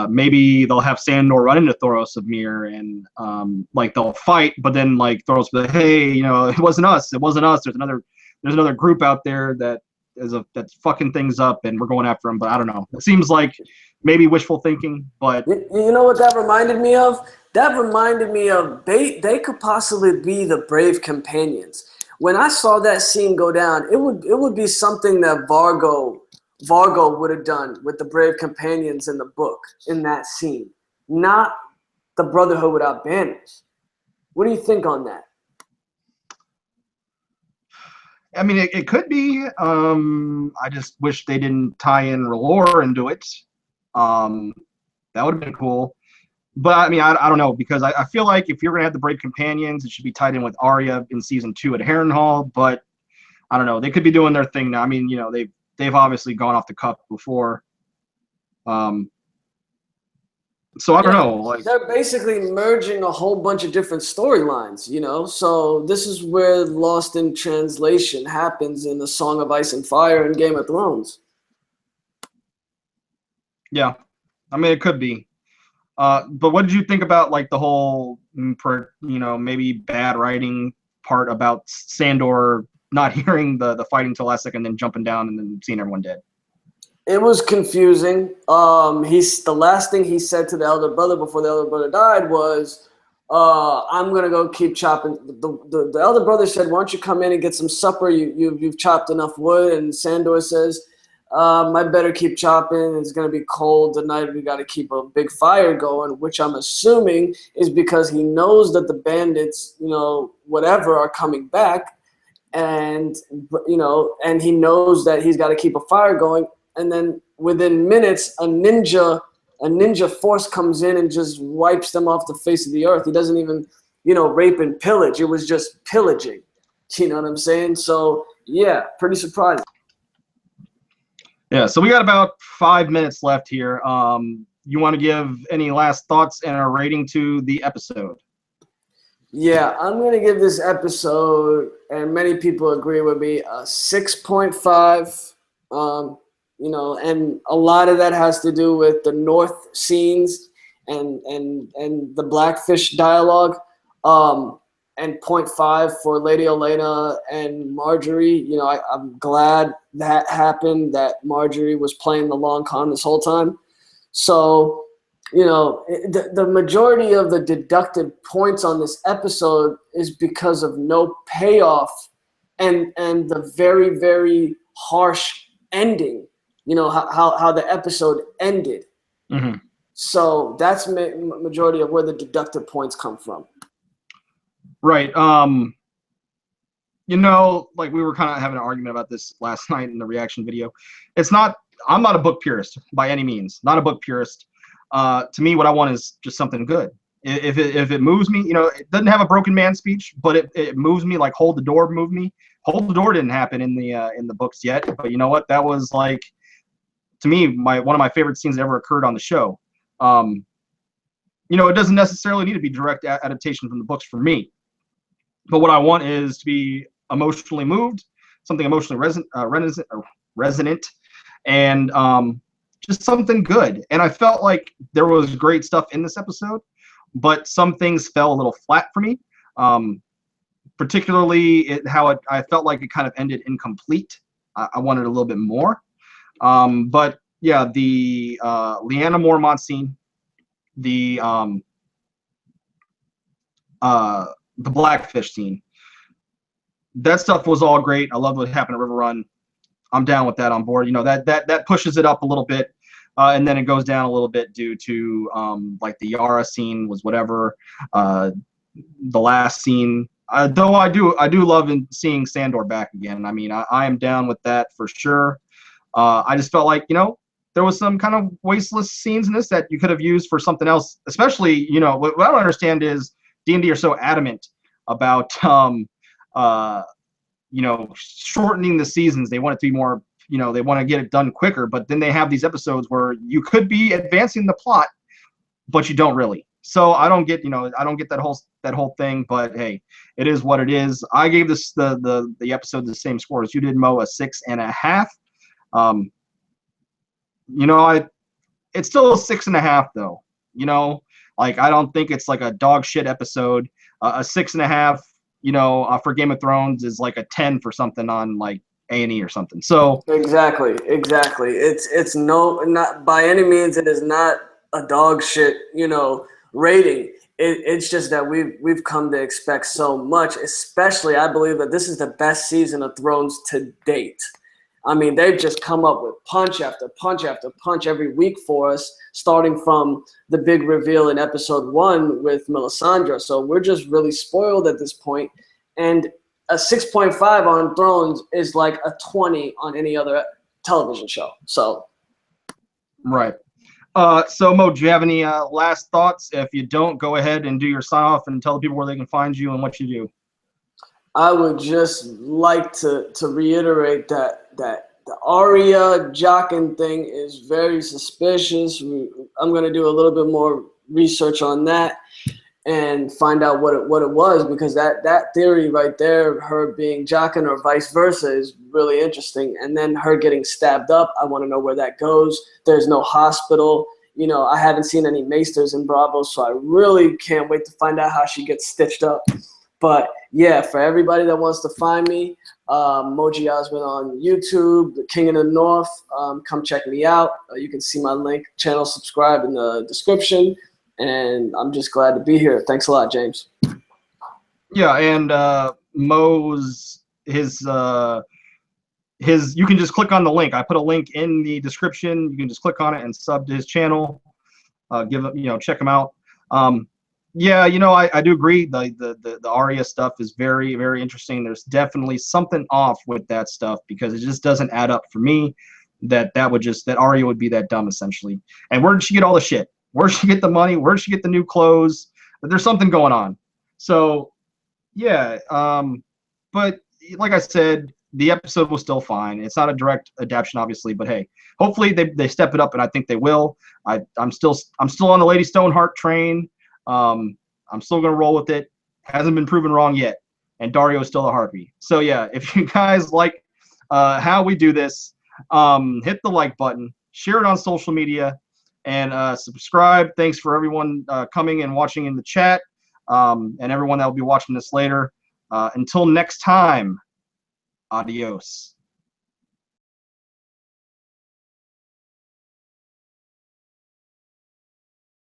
maybe they'll have Sandor run into Thoros of Myr, and they'll fight, but then like Thoros will be like, hey, it wasn't us. There's another group out there that's fucking things up, and we're going after them. But I don't know. It seems like maybe wishful thinking. But you know what that reminded me of? That reminded me of they could possibly be the Brave Companions. When I saw that scene go down, it would be something that Vargo would have done with the Brave Companions in the book, in that scene, not the Brotherhood without banners. What do you think on that? I mean, it could be. I just wish they didn't tie in R'hllor into it. That would have been cool. But I mean, I don't know, because I feel like if you're gonna have the Brave Companions, it should be tied in with Arya in season 2 at Harrenhal. But I don't know. They could be doing their thing now. I mean, they've obviously gone off the cuff before. So I don't know. Like, they're basically merging a whole bunch of different storylines, So this is where Lost in Translation happens in the Song of Ice and Fire and Game of Thrones. Yeah, I mean, it could be. But what did you think about like the whole, maybe bad writing part about Sandor not hearing the fighting till last second, then jumping down and then seeing everyone dead? It was confusing. The last thing he said to the elder brother before the elder brother died was, "I'm gonna go keep chopping." The elder brother said, "Why don't you come in and get some supper? You've chopped enough wood." And Sandor says, "I better keep chopping. It's gonna be cold tonight. We got to keep a big fire going," which I'm assuming is because he knows that the bandits, whatever, are coming back, and and he knows that he's got to keep a fire going. And then within minutes, a ninja force comes in and just wipes them off the face of the earth. He doesn't even rape and pillage. It was just pillaging. You know what I'm saying? So yeah, pretty surprising. Yeah, so we got about 5 minutes left here. You want to give any last thoughts and a rating to the episode? Yeah, I'm going to give this episode, and many people agree with me, a 6.5. And a lot of that has to do with the North scenes and the Blackfish dialogue. And 0.5 for Lady Olenna and Marjorie. I'm glad that happened, that Marjorie was playing the long con this whole time. So, the majority of the deducted points on this episode is because of no payoff and the very, very harsh ending, how the episode ended. Mm-hmm. So that's majority of where the deducted points come from. Right. Like we were kind of having an argument about this last night in the reaction video. I'm not a book purist by any means. Not a book purist. To me, what I want is just something good. If it moves me, it doesn't have a broken man speech, but it moves me. Like Hold the Door moved me. Hold the Door didn't happen in the books yet, but you know what? That was like, to me, one of my favorite scenes that ever occurred on the show. It doesn't necessarily need to be direct adaptation from the books for me. But what I want is to be emotionally moved, something emotionally resonant, and just something good. And I felt like there was great stuff in this episode, but some things fell a little flat for me. Particularly I felt like it kind of ended incomplete. I wanted a little bit more. But yeah, the Lyanna Mormont scene, the Blackfish scene. That stuff was all great. I love what happened at Riverrun. I'm down with that on board. That pushes it up a little bit, and then it goes down a little bit due to like the Yara scene was whatever. The last scene, though I do love seeing Sandor back again. I mean, I am down with that for sure. I just felt like there was some kind of wasteless scenes in this that you could have used for something else. Especially, what I don't understand is D&D are so adamant about shortening the seasons. They want it to be more, they want to get it done quicker, but then they have these episodes where you could be advancing the plot, but you don't really. So I don't get that whole thing, but hey, it is what it is. I gave this the episode the same score as you did, Mo, a 6.5. It's still a 6.5 though. Like I don't think it's like a dog shit episode. A 6.5, for Game of Thrones is like a 10 for something on like A&E or something. So exactly. It's not by any means. It is not a dog shit, rating. It's just that we've come to expect so much. Especially, I believe that this is the best season of Thrones to date. I mean, they've just come up with punch after punch after punch every week for us, starting from the big reveal in episode 1 with Melisandre. So we're just really spoiled at this point. And a 6.5 on Thrones is like a 20 on any other television show. So, right. So Mo, do you have any last thoughts? If you don't, go ahead and do your sign off and tell the people where they can find you and what you do. I would just like to reiterate that the Arya Jaqen thing is very suspicious. I'm going to do a little bit more research on that and find out what it was, because that theory right there, her being Jaqen or vice versa, is really interesting. And then her getting stabbed up, I want to know where that goes. There's no hospital. I haven't seen any maesters in Braavos, so I really can't wait to find out how she gets stitched up. But yeah, for everybody that wants to find me, Moejii Osman on YouTube, the King of the North, come check me out. You can see my link, channel subscribe in the description. And I'm just glad to be here. Thanks a lot, James. Yeah, and Mo's his you can just click on the link. I put a link in the description. You can just click on it and sub to his channel. Check him out. Yeah, I do agree. The Arya stuff is very, very interesting. There's definitely something off with that stuff because it just doesn't add up for me. That Arya would be that dumb essentially. And where did she get all the shit? Where did she get the money? Where did she get the new clothes? There's something going on. So yeah, but like I said, the episode was still fine. It's not a direct adaptation, obviously, but hey, hopefully they step it up, and I think they will. I'm still on the Lady Stoneheart train. I'm still gonna roll with it. Hasn't been proven wrong yet, and Dario's still a harpy. So yeah, if you guys like how we do this, hit the like button, share it on social media, and subscribe. Thanks for everyone coming and watching in the chat, and everyone that will be watching this later. Until next time, adios.